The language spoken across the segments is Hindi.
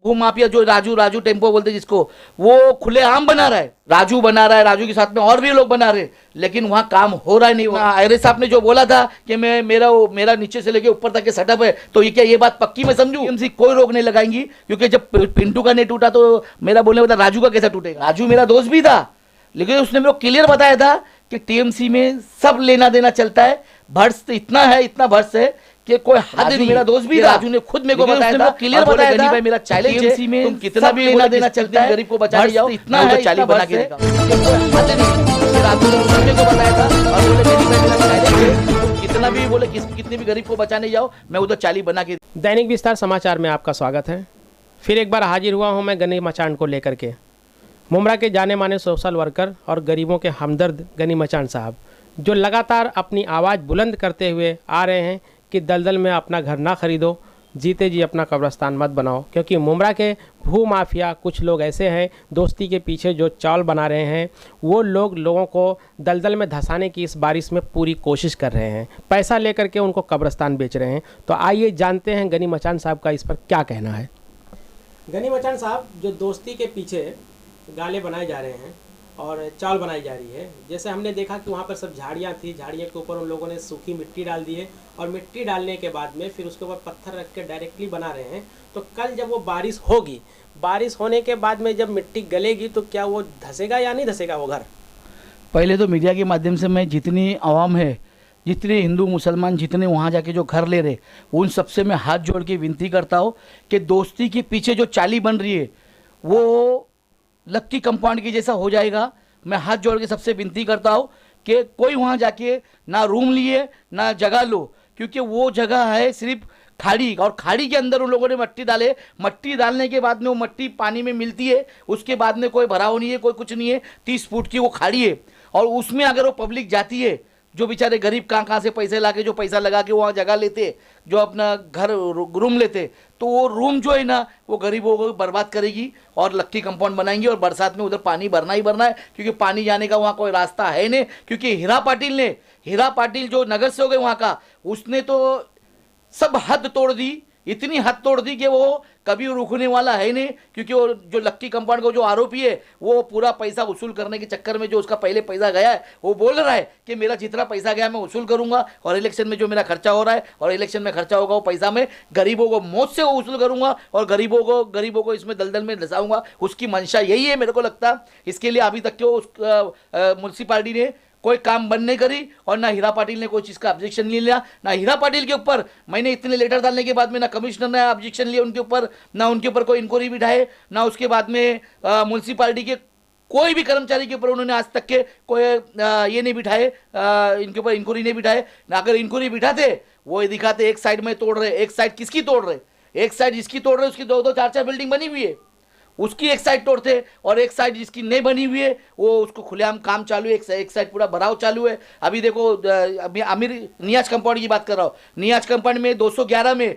वो माफिया जो राजू राजू टेम्पो बोलते जिसको, वो खुलेआम बना रहा है। राजू बना रहा है, राजू के साथ में और भी लोग बना रहे हैं, लेकिन वहां काम हो रहा है नहीं। आयरे साहब ने जो बोला था कि मैं मेरा नीचे से लेके ऊपर तक के सेटअप है, तो ये क्या ये बात पक्की मैं समझू? टीएमसी कोई रोक नहीं लगाएंगी, क्योंकि जब पिंटू का नहीं टूटा तो मेरा बोलने वाला राजू का कैसा टूटेगा? राजू मेरा दोस्त भी था, लेकिन उसने मेरे को क्लियर बताया था कि टीएमसी में सब लेना देना चलता है, भर्स इतना है, इतना भर्स है कि कोई हद नहीं। मेरा दोस्त भी था, राजू ने खुद मेरे को बताया था, क्लियर बताया था भाई मेरा चैलेंज है, तुम कितना भी लेना देना चलता है, गरीब को बचा ले जाओ, इतना है, चाली बना के देगा। हद नहीं, राजू ने मेरे को बताया था और बोले मेरा चैलेंज है, तुम कितना भी बोले कितने भी गरीब को बचाने जाओ, मैं उधर चाली बना के। दैनिक विस्तार समाचार में आपका स्वागत है। फिर एक बार हाजिर हुआ हूं मैं गनी मचान को लेकर के। मुमरा के जाने माने सोशल वर्कर और गरीबों के हमदर्द गनी मचान साहब, जो लगातार अपनी आवाज़ बुलंद करते हुए आ रहे हैं कि दलदल में अपना घर ना खरीदो, जीते जी अपना कब्रस्तान मत बनाओ, क्योंकि मुमरा के भू माफिया कुछ लोग ऐसे हैं दोस्ती के पीछे जो चावल बना रहे हैं, वो लोगों को दलदल में धंसाने की इस बारिश में पूरी कोशिश कर रहे हैं, पैसा लेकर के उनको कब्रस्तान बेच रहे हैं। तो आइए जानते हैं गनी मचान साहब का इस पर क्या कहना है। गनी मचान साहब, जो दोस्ती के पीछे गाले बनाए जा रहे हैं और चावल बनाई जा रही है, जैसे हमने देखा कि वहाँ पर सब झाड़ियाँ थी, झाड़ियों के ऊपर उन लोगों ने सूखी मिट्टी डाल दी है और मिट्टी डालने के बाद में फिर उसके ऊपर पत्थर रख के डायरेक्टली बना रहे हैं। तो कल जब वो बारिश होगी, बारिश होने के बाद में जब मिट्टी गलेगी तो क्या वो धंसेगा या नहीं धंसेगा वो घर? पहले तो मीडिया के माध्यम से मैं जितनी आवाम है, जितने हिंदू मुसलमान जितने वहाँ जाके जो घर ले रहे, उन सबसे मैं हाथ जोड़ के विनती करता हूँ कि दोस्ती के पीछे जो चाली बन रही है वो लक्की कंपाउंड की जैसा हो जाएगा। मैं हाथ जोड़ के सबसे विनती करता हूँ कि कोई वहाँ जाके ना रूम लिए ना जगह लो, क्योंकि वो जगह है सिर्फ खाड़ी, और खाड़ी के अंदर उन लोगों ने मट्टी डाले। मट्टी डालने के बाद में वो मट्टी पानी में मिलती है, उसके बाद में कोई भराव नहीं है, कोई कुछ नहीं है, 30 फुट की वो खाड़ी है। और उसमें अगर वो पब्लिक जाती है, जो बेचारे गरीब कहाँ से पैसे ला के जो पैसा लगा के वहाँ जगह लेते, जो अपना घर रूम लेते, तो वो रूम जो है ना वो गरीबों को बर्बाद करेगी और लक्की कंपाउंड बनाएंगे। और बरसात में उधर पानी भरना ही भरना है, क्योंकि पानी जाने का वहाँ कोई रास्ता है नहीं। क्योंकि हीरा पाटिल जो नगर से हो गए वहाँ का, उसने तो सब हद तोड़ दी, इतनी हद तोड़ दी कि वो कभी रुकने वाला है नहीं। क्योंकि वो जो लक्की कंपाउंड का जो आरोपी है, वो पूरा पैसा वसूल करने के चक्कर में जो उसका पहले पैसा गया है, वो बोल रहा है कि मेरा जितना पैसा गया मैं वसूल करूंगा, और इलेक्शन में जो मेरा खर्चा हो रहा है और इलेक्शन में खर्चा होगा वो पैसा मैं गरीबों को मौत से वसूल करूंगा और गरीबों को इसमें दलदल में धंसाऊंगा। उसकी मंशा यही है मेरे को लगता। इसके लिए अभी तक के म्यूनसिपालिटी ने कोई काम बंद नहीं करी और ना हीरा पाटिल ने कोई चीज़ का ऑब्जेक्शन नहीं लिया। ना हीरा पाटिल के ऊपर मैंने इतने लेटर डालने के बाद में ना कमिश्नर ने ऑब्जेक्शन लिया उनके ऊपर, ना उनके ऊपर कोई इंक्वायरी बिठाए, ना उसके बाद में म्यूनसिपालिटी के कोई भी कर्मचारी के ऊपर उन्होंने आज तक के कोई ये नहीं बिठाए, इनके ऊपर इंक्वायरी नहीं बिठाए। ना अगर इंक्वायरी बिठाते वो ये दिखाते एक साइड में तोड़ रहे, एक साइड किसकी तोड़ रहे, एक साइड जिसकी तोड़ रहे उसकी 2-2 4-4 बिल्डिंग बनी हुई है, उसकी एक साइड तोड़ते, और एक साइड जिसकी नहीं बनी हुई है वो उसको खुलेआम काम चालू है, एक साइड पूरा भराव चालू है। अभी देखो, अभी आमिर नियाज कंपाउंड की बात कर रहा हूँ, नियाज कंपाउंड में 211 में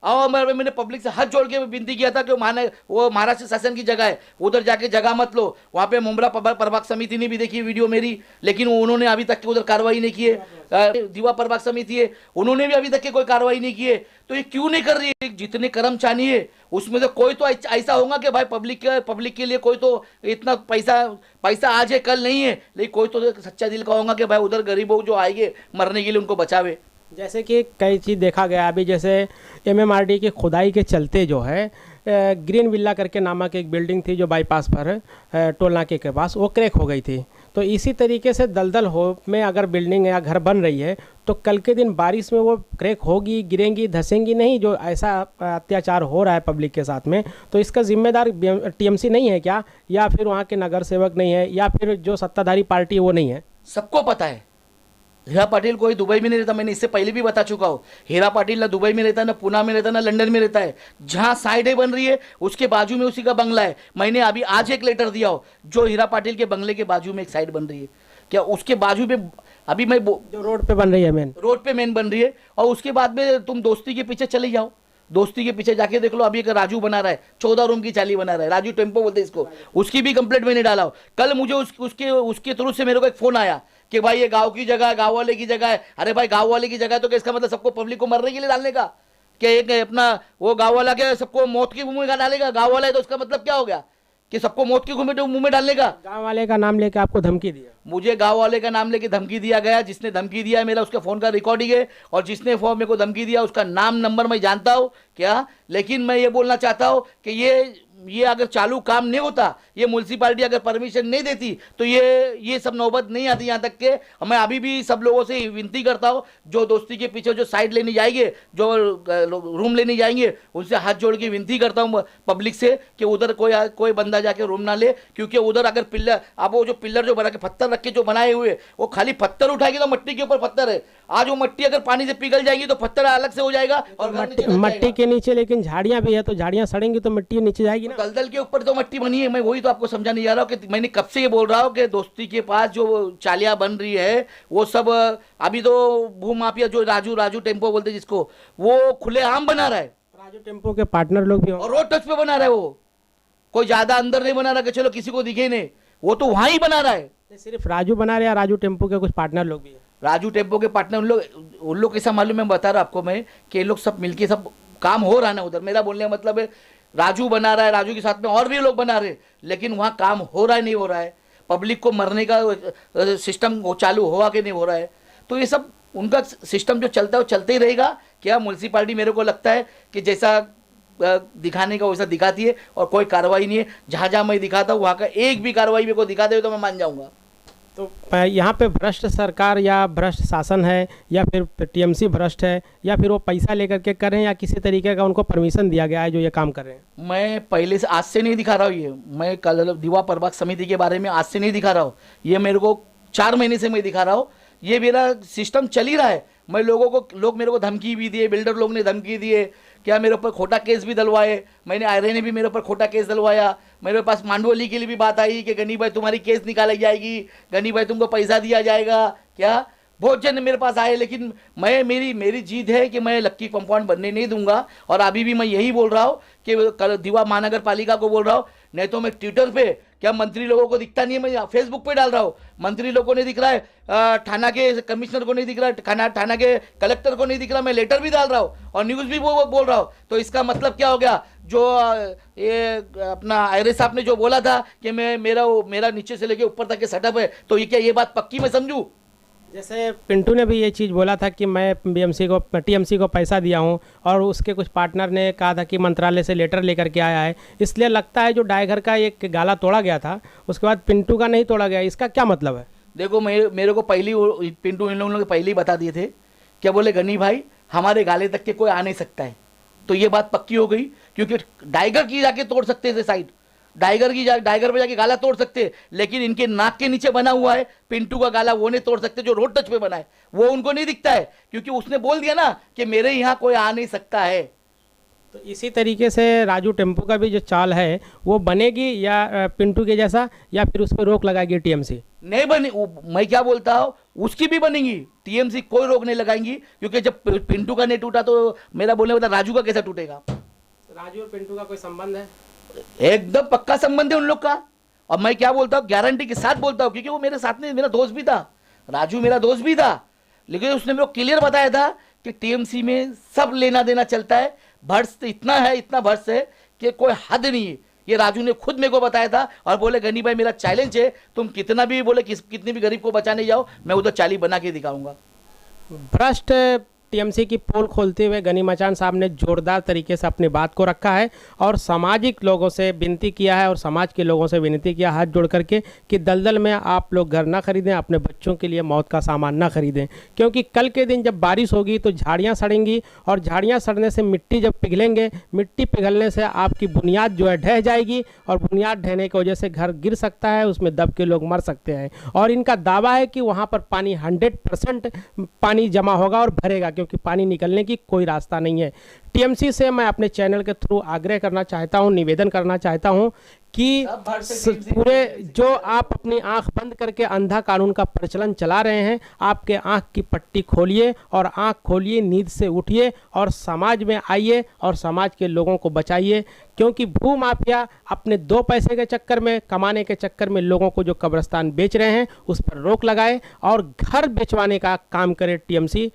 मैंने पब्लिक से हाथ जोड़ के विनती किया था कि वो महाराष्ट्र शासन की जगह है, उधर जाके जगह मत लो। वहाँ पे मुमरा प्रभाग समिति ने भी देखी वीडियो मेरी, लेकिन उन्होंने अभी तक उधर कार्रवाई नहीं की है। दीवा प्रभाग समिति है, उन्होंने भी अभी तक के कोई कार्रवाई नहीं की है। तो ये क्यों नहीं कर रही है? जितने कर्मचारी है उसमें से कोई तो ऐसा होगा कि भाई पब्लिक के लिए कोई तो इतना पैसा आज है कल नहीं है, लेकिन कोई तो सच्चा दिल का होगा कि भाई उधर गरीबों जो आएंगे मरने के लिए उनको बचावे। जैसे कि कई चीज़ देखा गया अभी, जैसे एमएमआरडी की खुदाई के चलते जो है ग्रीन विला करके नामक एक बिल्डिंग थी जो बाईपास पर टोल नाके के पास, वो क्रैक हो गई थी। तो इसी तरीके से दलदल हो में अगर बिल्डिंग या घर बन रही है तो कल के दिन बारिश में वो क्रैक होगी, गिरेंगी, धंसेंगी नहीं। जो ऐसा अत्याचार हो रहा है पब्लिक के साथ में, तो इसका जिम्मेदार टीएमसी नहीं है क्या, या फिर वहाँ के नगर सेवक नहीं है, या फिर जो सत्ताधारी पार्टी है वो नहीं है? सबको पता है हीरा पाटिल कोई दुबई में नहीं रहता, मैंने इससे पहले भी बता चुका हूँ। हीरा पाटिल ना दुबई में रहता है, ना पुणे में रहता है, ना लंदन में रहता है। जहाँ साइडें बन रही है उसके बाजू में उसी का बंगला है। मैंने अभी आज एक लेटर दिया हो, जो हीरा पाटिल के बंगले के बाजू में एक साइड बन रही है, क्या उसके बाजू में अभी मैं जो रोड पे बन रही है, रोड पे मेन बन रही है। और उसके बाद में तुम दोस्ती के पीछे चले जाओ, दोस्ती के पीछे जाके देख लो। अभी एक राजू बना रहा है, 14 रूम की चाली बना रहा है, राजू टेम्पो बोलते इसको, उसकी भी कंप्लेंट मैंने डाला हो। कल मुझे उसके थ्रू से मेरे को एक फोन आया कि भाई ये गांव की जगह है, गांव वाले की जगह है। अरे भाई गांव वाले की जगह है तो क्या इसका मतलब सबको पब्लिक को मरने के लिए डालने का? कि एक अपना वो गाँव वाला के सबको मौत की मुंह में डालेगा? गाँव वाला है तो उसका मतलब क्या हो गया कि सबको मौत की मुंह में डालने का? गांव वाले का नाम लेके आपको धमकी दिया? मुझे गांव वाले का नाम लेके धमकी दिया गया। जिसने धमकी दिया है मेरा उसका फोन का रिकॉर्डिंग है, और जिसने फोन मेरे को धमकी दिया उसका नाम नंबर मैं जानता हूं क्या। लेकिन मैं ये बोलना चाहता हूं कि ये अगर चालू काम नहीं होता, ये म्यूनसिपालिटी अगर परमिशन नहीं देती, तो ये सब नौबत नहीं आती यहाँ तक के। मैं अभी भी सब लोगों से विनती करता हूँ, जो दोस्ती के पीछे जो साइड लेने जाएंगे, जो रूम लेने जाएंगे, उनसे हाथ जोड़ के विनती करता हूँ पब्लिक से कि उधर कोई बंदा जाके रूम ना ले। क्योंकि उधर अगर पिल्लर, अब वो जो पिल्लर जो बना के पत्थर रख के जो बनाए हुए, वो खाली पत्थर उठाएगी तो मट्टी के ऊपर पत्थर है। आज वो मट्टी अगर पानी से पिघल जाएगी तो पत्थर अलग से हो जाएगा और मट्टी के नीचे लेकिन झाड़ियां भी है, तो झाड़ियां सड़ेंगी तो मिट्टी नीचे जाएगी ना। दलदल के ऊपर तो मट्टी बनी है। मैं वही तो आपको समझाने जा रहा हूँ कि मैंने कब से ये बोल रहा हूँ कि दोस्ती के पास जो चालियां बन रही है वो सब अभी तो भूमाफिया जो राजू टेम्पो बोलते जिसको, वो खुलेआम बना रहा है। राजू टेम्पो के पार्टनर लोग भी और रोड टच पे बना रहा है। वो कोई ज्यादा अंदर नहीं बना रहा कि चलो किसी को दिखे नहीं, वो तो वहां ही बना रहा है। सिर्फ राजू बना रहे हैं, राजू टेम्पो के कुछ पार्टनर लोग भी हैं? राजू टेम्पो के पार्टनर उन लोग कैसा मालूम है, बता रहा आपको मैं कि ये लोग सब मिलके सब काम हो रहा है ना उधर। मेरा बोलने का मतलब है राजू बना रहा है, राजू के साथ में और भी लोग बना रहे हैं, लेकिन वहाँ काम हो रहा है नहीं हो रहा है, पब्लिक को मरने का सिस्टम चालू हुआ कि नहीं हो रहा है। तो ये सब उनका सिस्टम जो चलता है वो चलते ही रहेगा। क्या म्यूनसिपालिटी मेरे को लगता है कि जैसा दिखाने का वैसा दिखाती है और कोई कार्रवाई नहीं है। जहाँ जहाँ मैं दिखाता हूँ वहाँ का एक भी कार्रवाई मेरे को दिखा दे तो मैं मान जाऊँगा। तो यहाँ पे भ्रष्ट सरकार या भ्रष्ट शासन है, या फिर टीएमसी भ्रष्ट है, या फिर वो पैसा लेकर के कर रहे हैं, या किसी तरीके का उनको परमिशन दिया गया है जो ये काम कर रहे हैं? मैं पहले से आज से नहीं दिखा रहा हूँ ये। मैं कल दीवा प्रभाग समिति के बारे में आज से नहीं दिखा रहा हूँ, ये मेरे को 4 महीने से मैं दिखा रहा हूँ। ये मेरा सिस्टम चल ही रहा है। मैं लोग मेरे को धमकी भी दिए, बिल्डर लोग ने धमकी दिए, क्या मेरे ऊपर खोटा केस भी दिलवाए। मैंने आयरे ने भी मेरे ऊपर खोटा केस दिलवाया। मेरे पास मांडवली के लिए भी बात आई कि गनी भाई तुम्हारी केस निकाली जाएगी, गनी भाई तुमको पैसा दिया जाएगा क्या। बहुत जन मेरे पास आए, लेकिन मेरी जीत है कि मैं लक्की कंपाउंड बनने नहीं दूंगा। और अभी भी मैं यही बोल रहा हूँ कि कल दीवा महानगर पालिका को बोल रहा हूँ, नहीं तो मैं ट्विटर पे, क्या मंत्री लोगों को दिखता नहीं है, मैं फेसबुक पे डाल रहा हूँ, मंत्री लोगों को नहीं दिख रहा है, थाना के कमिश्नर को नहीं दिख रहा है, थाना के कलेक्टर को नहीं दिख रहा, मैं लेटर भी डाल रहा हूँ और न्यूज़ भी बोल रहा हूँ। तो इसका मतलब क्या हो गया, जो ये अपना आयरे साहब ने जो बोला था कि मेरा नीचे से लेके ऊपर तक के सेटअप है, तो ये क्या ये बात पक्की मैं समझूँ? जैसे पिंटू ने भी ये चीज़ बोला था कि मैं टीएमसी को पैसा दिया हूँ, और उसके कुछ पार्टनर ने कहा था कि मंत्रालय से लेटर लेकर के आया है, इसलिए लगता है जो डायघर का एक गाला तोड़ा गया था उसके बाद पिंटू का नहीं तोड़ा गया, इसका क्या मतलब है? देखो मेरे को पिंटू इन लोगों ने पहले ही बता दिए थे, क्या बोले गनी भाई हमारे गाले तक के कोई आ नहीं सकता है। तो ये बात पक्की हो गई, क्योंकि डाइगर की जाके तोड़ सकते थे साइड, डाइगर पे जाके गाला तोड़ सकते, लेकिन इनके नाक के नीचे बना हुआ है पिंटू का गाला, वो नहीं तोड़ सकते। जो रोड टच पे बना है वो उनको नहीं दिखता है, क्योंकि उसने बोल दिया ना कि मेरे यहाँ कोई आ नहीं सकता है। तो इसी तरीके से राजू टेम्पो का भी जो चाल है वो बनेगी, या पिंटू के जैसा, या फिर उस पर रोक लगाएगी टीएमसी? नहीं बनी, मैं क्या बोलता हूँ उसकी भी बनेगी, टीएमसी कोई रोक नहीं लगाएंगी। क्योंकि जब पिंटू का नहीं टूटा तो मेरा बोलने वाला राजू का कैसा टूटेगा? राजू और पिंटू का कोई संबंध है? एकदम पक्का संबंध है उन लोग का। और मैं क्या बोलता हूँ, गारंटी के साथ बोलता हूँ, क्योंकि वो मेरे साथ में मेरा दोस्त भी था, राजू मेरा दोस्त भी था, लेकिन उसने मेरे को क्लियर बताया था कि टीएमसी में सब लेना देना चलता है, भर्स इतना भर्स है कि कोई हद नहीं है। ये राजू ने खुद मेरे को बताया था और बोले गनी भाई मेरा चैलेंज है, तुम कितना भी बोले कितनी भी गरीब को बचाने जाओ, मैं उधर चाली बना के दिखाऊंगा। भ्रष्ट टीएमसी की पोल खोलते हुए गनी मचान साहब ने जोरदार तरीके से अपनी बात को रखा है और सामाजिक लोगों से विनती किया है, और समाज के लोगों से विनती किया हाथ जोड़ करके कि दलदल में आप लोग घर ना खरीदें, अपने बच्चों के लिए मौत का सामान ना खरीदें, क्योंकि कल के दिन जब बारिश होगी तो झाड़ियाँ सड़ेंगी, और झाड़ियाँ सड़ने से मिट्टी जब पिघलेंगे, मिट्टी पिघलने से आपकी बुनियाद जो है ढह जाएगी, और बुनियाद ढहने की वजह से घर गिर सकता है, उसमें दब के लोग मर सकते हैं। और इनका दावा है कि वहाँ पर पानी 100% पानी जमा होगा और भरेगा, क्योंकि पानी निकलने की कोई रास्ता नहीं है। टीएमसी से मैं अपने चैनल के थ्रू आग्रह करना चाहता हूं, निवेदन करना चाहता हूं कि पूरे जो आप अपनी आंख बंद करके अंधा कानून का प्रचलन चला रहे हैं, आपके आंख की पट्टी खोलिए और आंख खोलिए, नींद से उठिए और समाज में आइए और समाज के लोगों को बचाइए, क्योंकि भू माफिया अपने 2 पैसे के चक्कर में, कमाने के चक्कर में लोगों को जो कब्रिस्तान बेच रहे हैं उस पर रोक लगाए और घर बेचवाने का काम करे टीएमसी।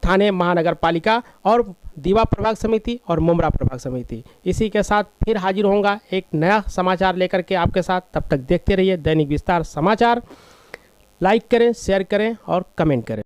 ठाणे महानगर पालिका और दीवा प्रभाग समिति और मुमरा प्रभाग समिति। इसी के साथ फिर हाजिर होऊंगा एक नया समाचार लेकर के आपके साथ। तब तक देखते रहिए दैनिक विस्तार समाचार। लाइक करें, शेयर करें और कमेंट करें।